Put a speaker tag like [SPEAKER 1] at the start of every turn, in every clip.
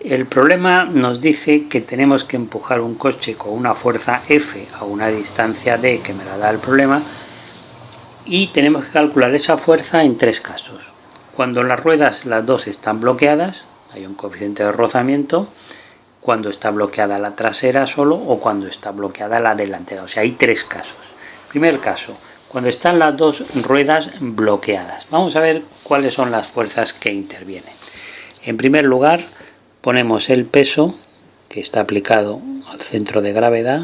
[SPEAKER 1] El problema nos dice que tenemos que empujar un coche con una fuerza F a una distancia D, que me la da el problema, y tenemos que calcular esa fuerza en tres casos. Cuando las ruedas, las dos, están bloqueadas, hay un coeficiente de rozamiento, cuando está bloqueada la trasera solo o cuando está bloqueada la delantera. O sea, hay tres casos. Primer caso, cuando están las dos ruedas bloqueadas. Vamos a ver cuáles son las fuerzas que intervienen. En primer lugar, ponemos el peso que está aplicado al centro de gravedad.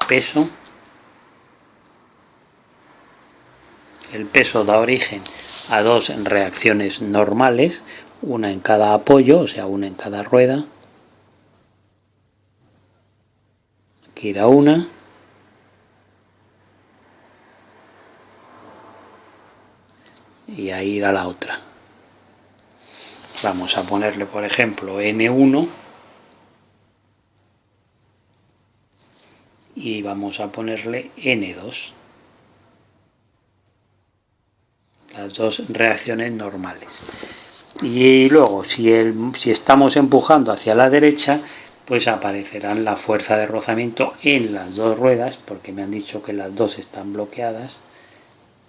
[SPEAKER 1] Peso. El peso da origen a dos reacciones normales, una en cada apoyo, o sea, una en cada rueda. Aquí irá una. Y ahí irá la otra. Vamos a ponerle, por ejemplo, N1. Y vamos a ponerle N2. Las dos reacciones normales. Y luego, si estamos empujando hacia la derecha, pues aparecerán la fuerza de rozamiento en las dos ruedas, porque me han dicho que las dos están bloqueadas.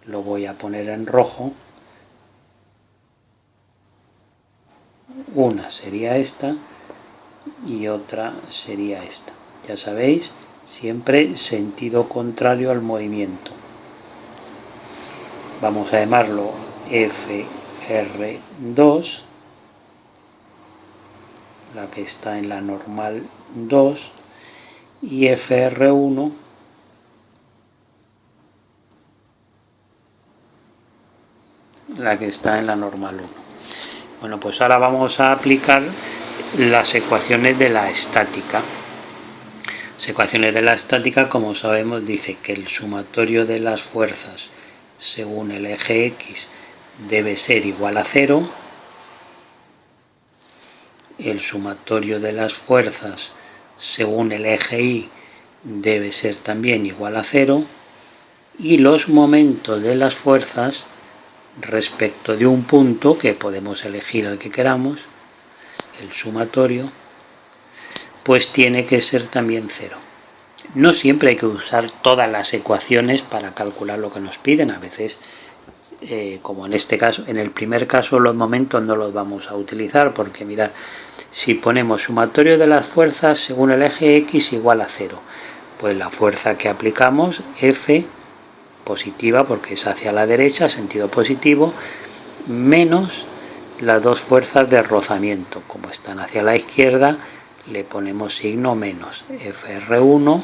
[SPEAKER 1] Lo voy a poner en rojo. Una sería esta y otra sería esta. Ya sabéis, siempre sentido contrario al movimiento. Vamos a llamarlo FR2, la que está en la normal 2, y FR1, la que está en la normal 1. Bueno, pues ahora vamos a aplicar las ecuaciones de la estática. Las ecuaciones de la estática, como sabemos, dice que el sumatorio de las fuerzas según el eje X debe ser igual a 0. El sumatorio de las fuerzas según el eje Y debe ser también igual a 0. Y los momentos de las fuerzas respecto de un punto, que podemos elegir el que queramos, el sumatorio, pues tiene que ser también 0. No siempre hay que usar todas las ecuaciones para calcular lo que nos piden. A veces, como en este caso, en el primer caso, los momentos no los vamos a utilizar, porque mirad, si ponemos sumatorio de las fuerzas según el eje X igual a 0, pues la fuerza que aplicamos, F, positiva porque es hacia la derecha, sentido positivo, menos las dos fuerzas de rozamiento. Como están hacia la izquierda, le ponemos signo menos, FR1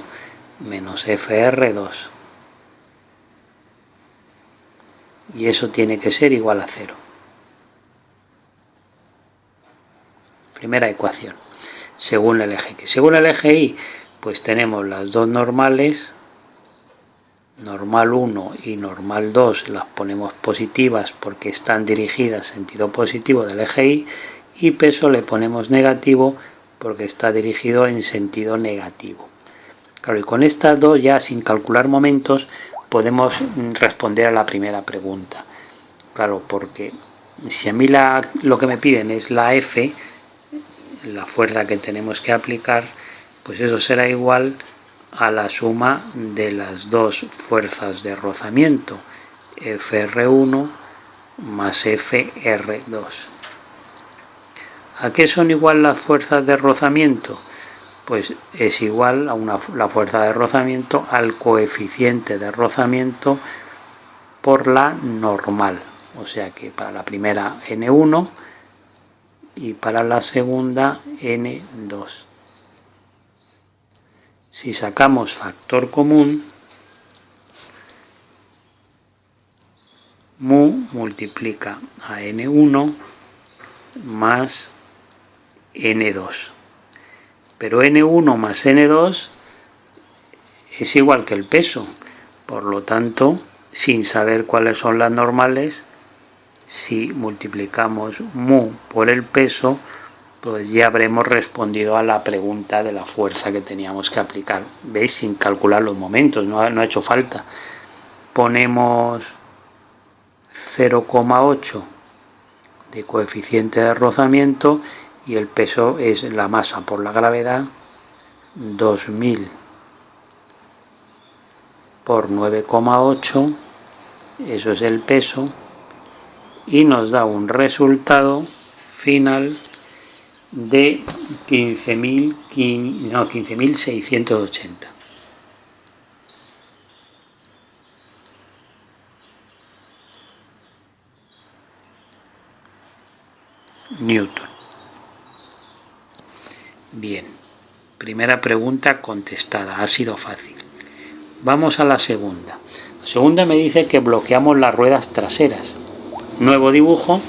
[SPEAKER 1] menos FR2. Y eso tiene que ser igual a 0. Primera ecuación, según el eje X. Según el eje Y, pues tenemos las dos normales, normal 1 y normal 2, las ponemos positivas porque están dirigidas sentido positivo del eje Y, y peso le ponemos negativo porque está dirigido en sentido negativo. Claro, y con estas dos, ya sin calcular momentos, podemos responder a la primera pregunta. Claro, porque si a mí lo que me piden es la F, la fuerza que tenemos que aplicar, pues eso será igual a la suma de las dos fuerzas de rozamiento, FR1 más FR2. ¿A qué son igual las fuerzas de rozamiento? Pues es igual a la fuerza de rozamiento al coeficiente de rozamiento por la normal. O sea que para la primera N1 y para la segunda N2. Si sacamos factor común, mu multiplica a N1 más N2. Pero N1 más N2 es igual que el peso. Por lo tanto, sin saber cuáles son las normales, si multiplicamos mu por el peso, pues ya habremos respondido a la pregunta de la fuerza que teníamos que aplicar. ¿Veis? Sin calcular los momentos, no ha hecho falta. Ponemos 0,8 de coeficiente de rozamiento y el peso es la masa por la gravedad, 2000 por 9,8, eso es el peso, y nos da un resultado final de 15.680. Newton. Bien, primera pregunta contestada, ha sido fácil. Vamos a la segunda. La segunda me dice que bloqueamos las ruedas traseras. Nuevo dibujo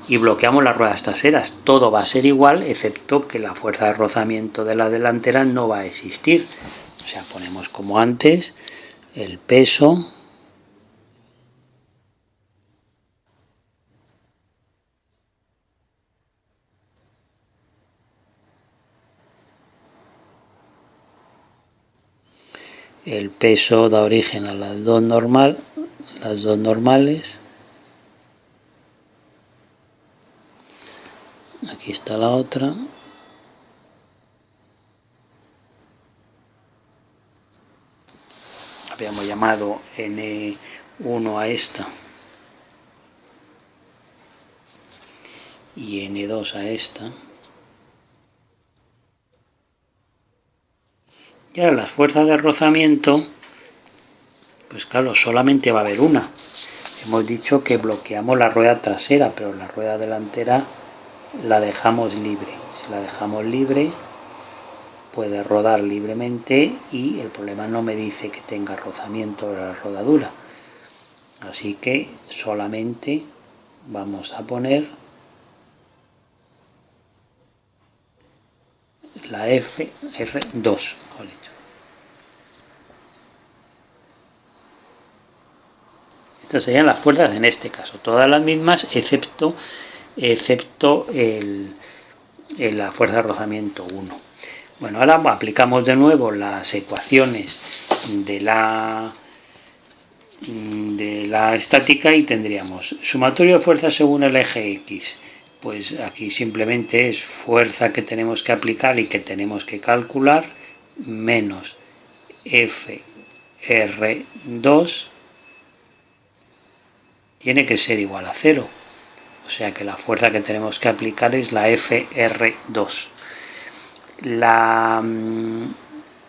[SPEAKER 1] y bloqueamos las ruedas traseras. Todo va a ser igual, excepto que la fuerza de rozamiento de la delantera no va a existir. O sea, ponemos como antes el peso da origen a las dos normales. Aquí está la otra. Habíamos llamado N1 a esta y N2 a esta. Y ahora las fuerzas de rozamiento, pues claro, solamente va a haber una. Hemos dicho que bloqueamos la rueda trasera, pero la rueda delantera la dejamos libre. Si la dejamos libre, puede rodar libremente y el problema no me dice que tenga rozamiento de la rodadura. Así que solamente vamos a poner la FR2, mejor dicho. Estas serían las fuerzas en este caso, todas las mismas excepto la fuerza de rozamiento 1. Bueno, ahora aplicamos de nuevo las ecuaciones de la estática y tendríamos sumatorio de fuerzas según el eje X. Pues aquí simplemente es fuerza que tenemos que aplicar y que tenemos que calcular menos FR2 tiene que ser igual a 0. O sea que la fuerza que tenemos que aplicar es la FR2.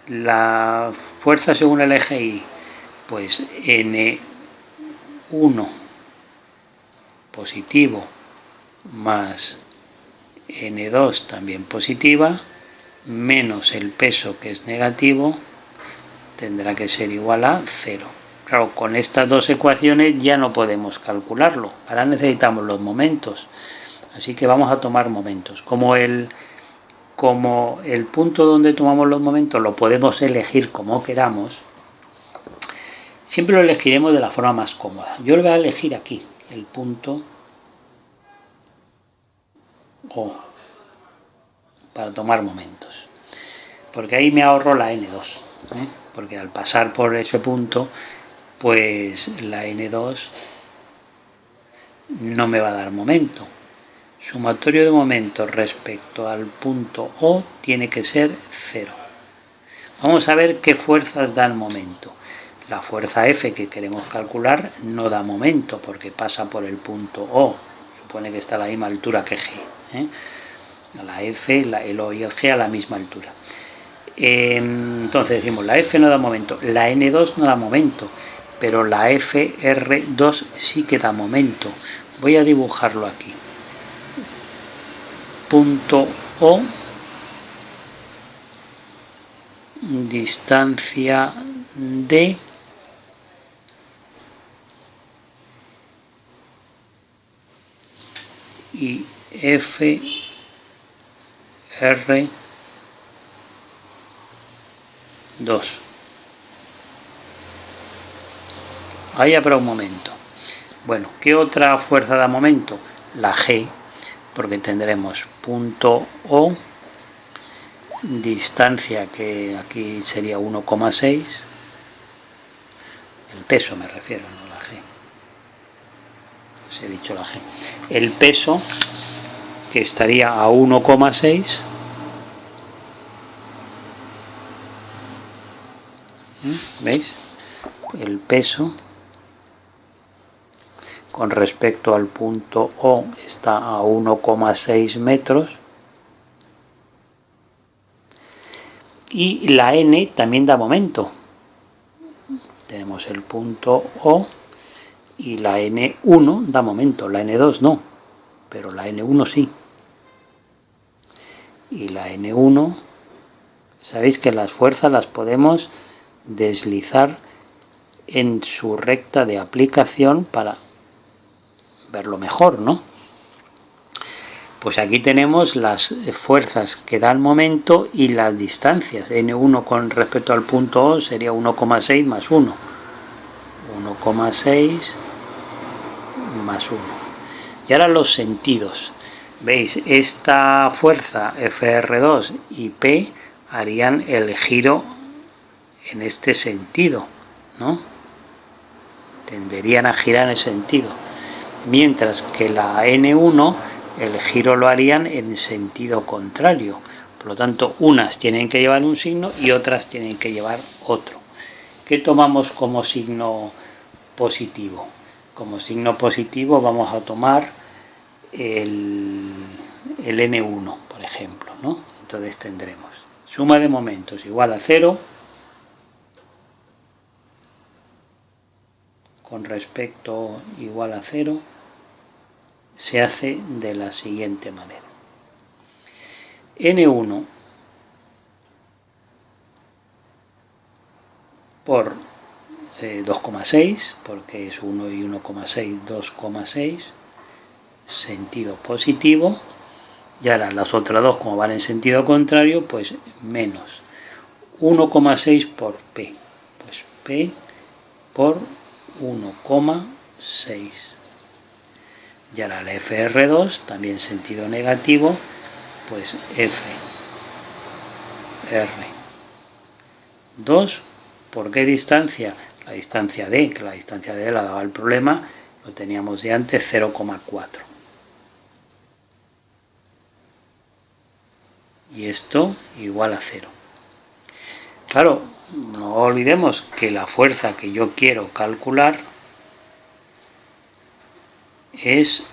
[SPEAKER 1] La fuerza según el eje Y, pues N1 positivo más N2 también positiva, menos el peso que es negativo, tendrá que ser igual a 0. Claro, con estas dos ecuaciones ya no podemos calcularlo. Ahora necesitamos los momentos. Así que vamos a tomar momentos. Como el punto donde tomamos los momentos lo podemos elegir como queramos, siempre lo elegiremos de la forma más cómoda. Yo lo voy a elegir aquí, el punto O, para tomar momentos. Porque ahí me ahorro la N2. Porque al pasar por ese punto, pues la N2 no me va a dar momento. Sumatorio de momentos respecto al punto O tiene que ser 0. Vamos a ver qué fuerzas dan momento. La fuerza F que queremos calcular no da momento porque pasa por el punto O. Supone que está a la misma altura que G. La F, el O y el G a la misma altura. Entonces decimos, la F no da momento, la N2 no da momento, pero la FR2 sí que da momento. Voy a dibujarlo aquí. Punto O, distancia D, y FR2. Ahí habrá un momento. Bueno, ¿qué otra fuerza da momento? La G. porque tendremos punto O, distancia que aquí sería 1,6, el peso me refiero, no la G, os he dicho la G, el peso que estaría a 1,6, ¿veis? El peso con respecto al punto O está a 1,6 metros. Y la N también da momento. Tenemos el punto O y la N1 da momento, la N2 no, pero la N1 sí. Y la N1, sabéis que las fuerzas las podemos deslizar en su recta de aplicación para verlo mejor, ¿no? Pues aquí tenemos las fuerzas que dan momento y las distancias. N1 con respecto al punto O sería 1,6 más 1. 1,6 más 1. Y ahora los sentidos. ¿Veis? Esta fuerza FR2 y P harían el giro en este sentido, ¿no? Tenderían a girar en ese sentido. Mientras que la N1, el giro lo harían en sentido contrario. Por lo tanto, unas tienen que llevar un signo y otras tienen que llevar otro. ¿Qué tomamos como signo positivo? Como signo positivo vamos a tomar el N1, por ejemplo, ¿no? Entonces tendremos suma de momentos igual a 0 con respecto igual a 0 se hace de la siguiente manera. N1 por 2,6, porque es 1 y 1,6, 2,6, sentido positivo, y ahora las otras dos, como van en sentido contrario, pues menos 1,6 por P, pues P por 1,6. Y ahora la FR2, también sentido negativo, pues FR2, ¿por qué distancia? La distancia D, que la distancia D la daba el problema, lo teníamos de antes, 0,4. Y esto igual a 0. Claro, no olvidemos que la fuerza que yo quiero calcular es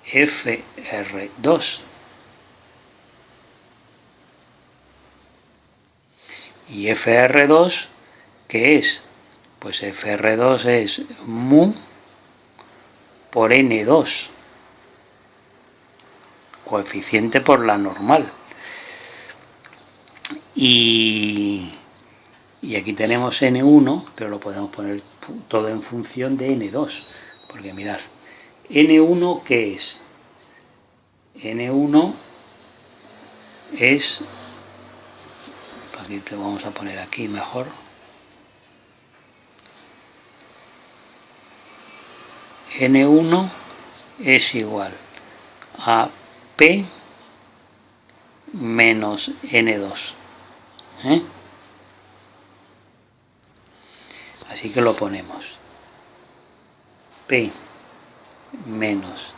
[SPEAKER 1] FR2. ¿Y FR2 qué es? Pues FR2 es mu por N2, coeficiente por la normal. Y aquí tenemos N1, pero lo podemos poner todo en función de N2, porque mirad, N1 ¿qué es? N1 es, aquí lo vamos a poner aquí mejor, N1 es igual a P menos N2. Así que lo ponemos. P menos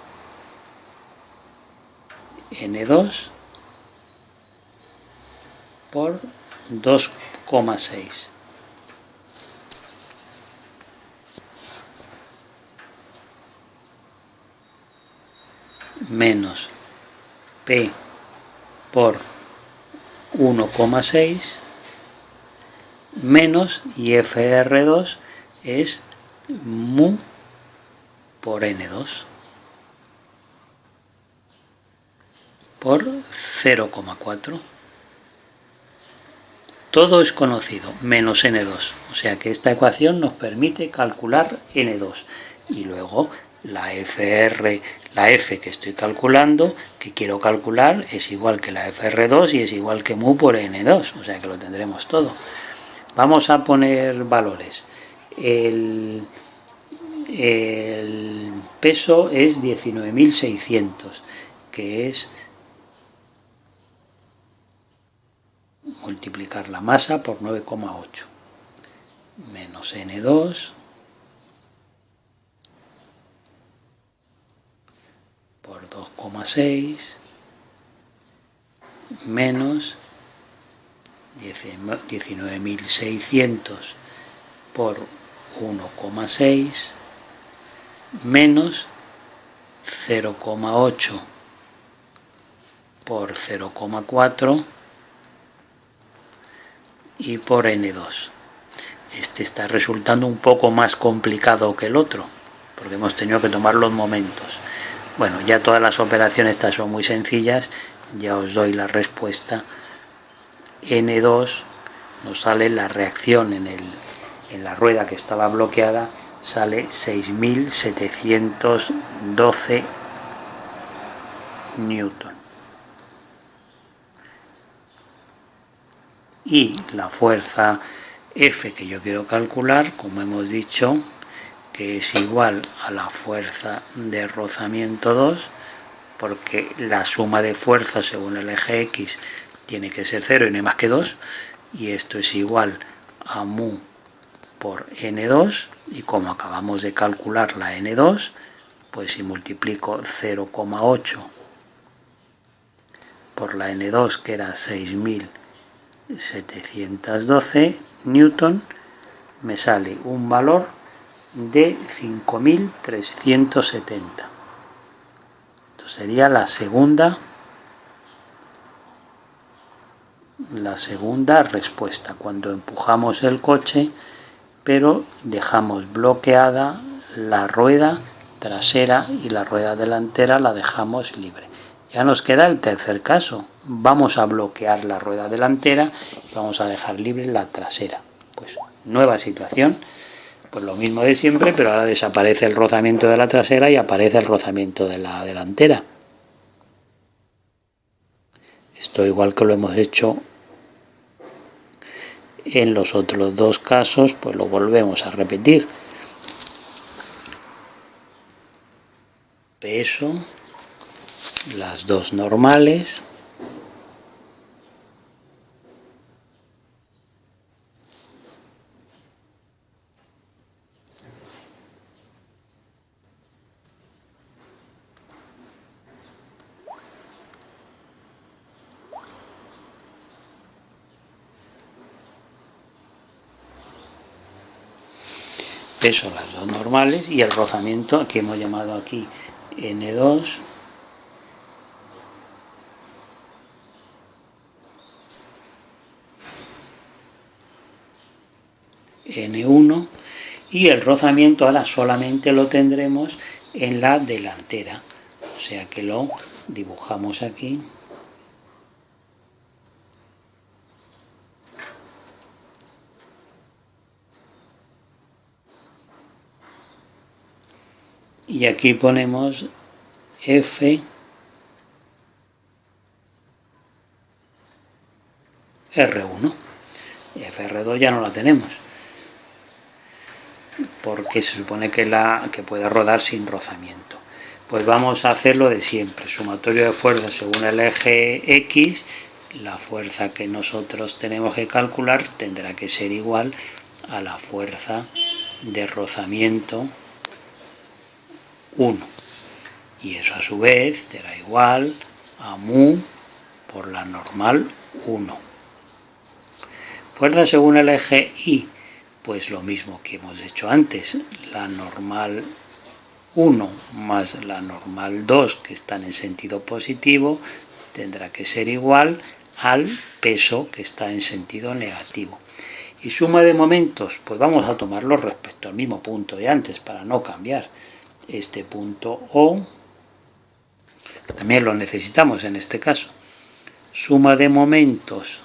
[SPEAKER 1] N2 por 2,6. Menos P por 1,6 menos, y FR2 es mu por N2 por 0,4. Todo es conocido, menos N2. O sea que esta ecuación nos permite calcular N2. Y luego la F que estoy calculando, que quiero calcular, es igual que la FR2 y es igual que mu por N2. O sea que lo tendremos todo. Vamos a poner valores. el peso es 19.600, que es multiplicar la masa por 9,8 menos N2 por 2,6 menos 19.600 por 1,6 menos 0,8 por 0,4 y por N2. Este está resultando un poco más complicado que el otro, porque hemos tenido que tomar los momentos. Bueno, ya todas las operaciones estas son muy sencillas, ya os doy la respuesta. N2 nos sale la reacción en la rueda que estaba bloqueada, sale 6.712 newton. Y la fuerza F que yo quiero calcular, como hemos dicho, que es igual a la fuerza de rozamiento 2, porque la suma de fuerzas según el eje X tiene que ser 0 y no hay más que 2, y esto es igual a mu por N2, y como acabamos de calcular la N2, pues si multiplico 0,8 por la N2, que era 6.712 newton, me sale un valor de 5.370. Esto sería la segunda respuesta, cuando empujamos el coche, pero dejamos bloqueada la rueda trasera y la rueda delantera la dejamos libre. Ya nos queda el tercer caso. Vamos a bloquear la rueda delantera y vamos a dejar libre la trasera. Pues nueva situación, pues lo mismo de siempre, pero ahora desaparece el rozamiento de la trasera y aparece el rozamiento de la delantera. Esto igual que lo hemos hecho en los otros dos casos, pues lo volvemos a repetir. Peso, las dos normales, peso, las dos normales, y el rozamiento que hemos llamado aquí N2, N1, y el rozamiento ahora solamente lo tendremos en la delantera, o sea que lo dibujamos aquí. Y aquí ponemos F R1. FR2 ya no la tenemos, porque se supone que puede rodar sin rozamiento. Pues vamos a hacer lo de siempre, sumatorio de fuerzas según el eje X. La fuerza que nosotros tenemos que calcular tendrá que ser igual a la fuerza de rozamiento 1, y eso a su vez será igual a mu por la normal 1. Fuerza según el eje Y, pues lo mismo que hemos hecho antes, la normal 1 más la normal 2, que están en sentido positivo, tendrá que ser igual al peso, que está en sentido negativo. Y suma de momentos, pues vamos a tomarlo respecto al mismo punto de antes para no cambiar. Este punto O también lo necesitamos en este caso. Suma de momentos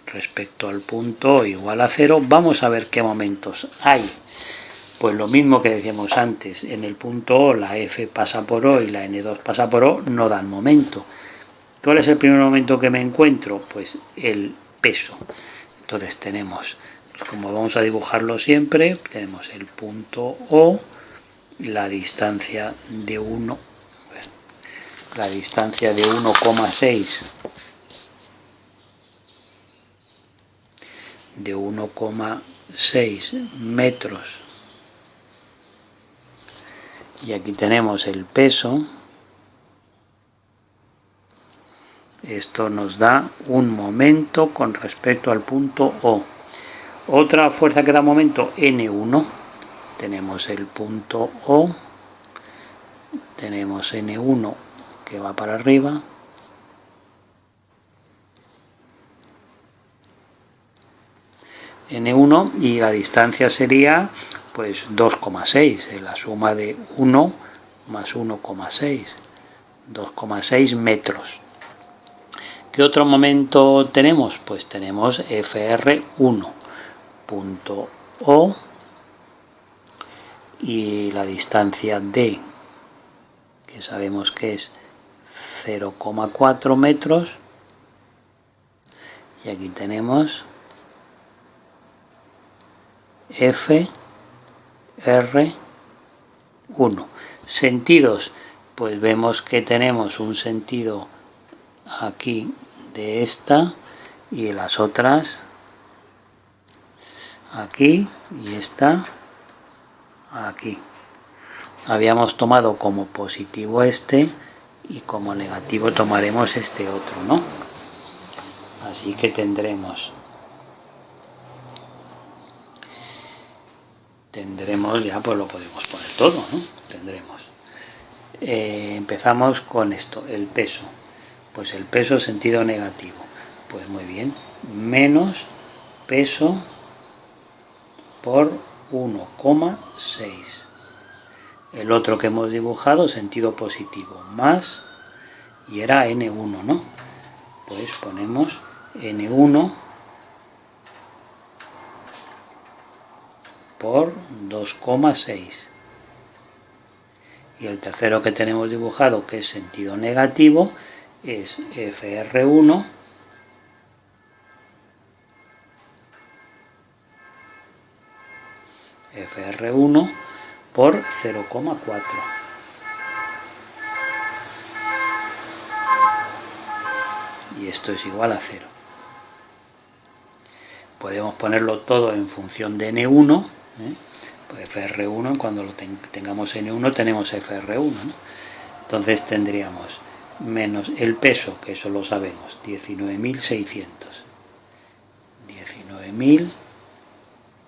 [SPEAKER 1] respecto al punto O igual a 0. Vamos a ver qué momentos hay. Pues lo mismo que decíamos antes, en el punto O la F pasa por O y la N2 pasa por O, no dan momento. ¿Cuál es el primer momento que me encuentro? Pues el peso. Entonces tenemos Pues como vamos a dibujarlo siempre, tenemos el punto O, la distancia de 1, la distancia de 1,6 de 1,6 metros, y aquí tenemos el peso. Esto nos da un momento con respecto al punto O. Otra fuerza que da momento, N1. Tenemos el punto O, tenemos N1 que va para arriba, N1, y la distancia sería pues 2,6, la suma de 1 más 1,6, 2,6 metros. ¿Qué otro momento tenemos? Pues tenemos FR1, punto O, y la distancia D, que sabemos que es 0,4 metros, y aquí tenemos FR1. Sentidos, pues vemos que tenemos un sentido aquí de esta y de las otras aquí y esta aquí. Habíamos tomado como positivo este y como negativo tomaremos este otro, ¿no? Así que tendremos ya, pues lo podemos poner todo, ¿no? Tendremos. Empezamos con esto, el peso. Pues el peso sentido negativo. Pues muy bien, menos peso por 1,6. El otro que hemos dibujado, sentido positivo, más, y era N1, ¿no? Pues ponemos N1 por 2,6. Y el tercero que tenemos dibujado, que es sentido negativo, es FR1 por 0,4. Y esto es igual a 0. Podemos ponerlo todo en función de N1, pues FR1, cuando lo tengamos N1 tenemos FR1, ¿no? Entonces tendríamos menos el peso, que eso lo sabemos, 19.600.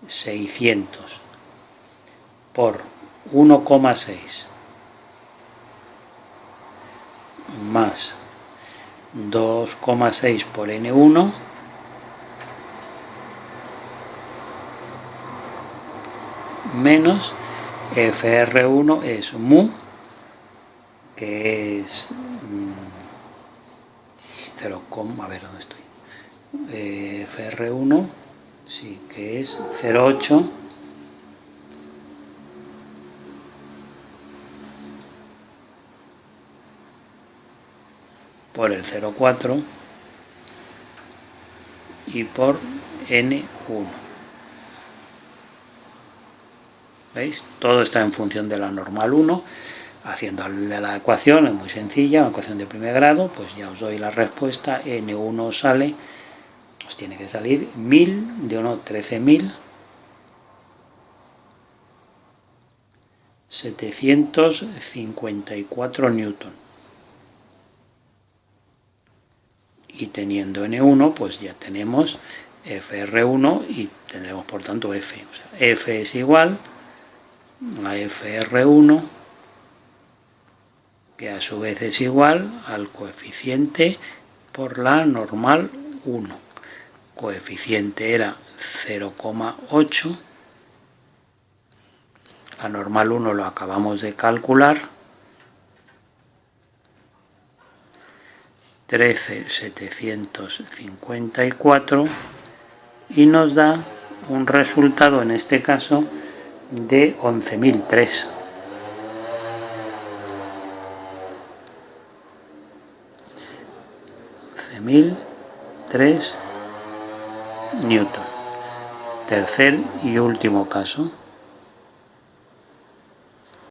[SPEAKER 1] 19.600 por 1,6 más 2,6 por N1 menos FR1 es mu, que es 0, a ver dónde estoy, FR1 sí que es 0,8 por el 0,4 y por N1. ¿Veis? Todo está en función de la normal 1. Haciendo la ecuación, es muy sencilla, una ecuación de primer grado, pues ya os doy la respuesta. N1 sale, os tiene que salir 13.754 newton. Y teniendo N1, pues ya tenemos FR1 y tendremos por tanto F. O sea, F es igual a FR1, que a su vez es igual al coeficiente por la normal 1. Coeficiente era 0,8. La normal 1 lo acabamos de calcular. 13.754 y nos da un resultado en este caso de 11.003. 11.003 newton. Tercer y último caso.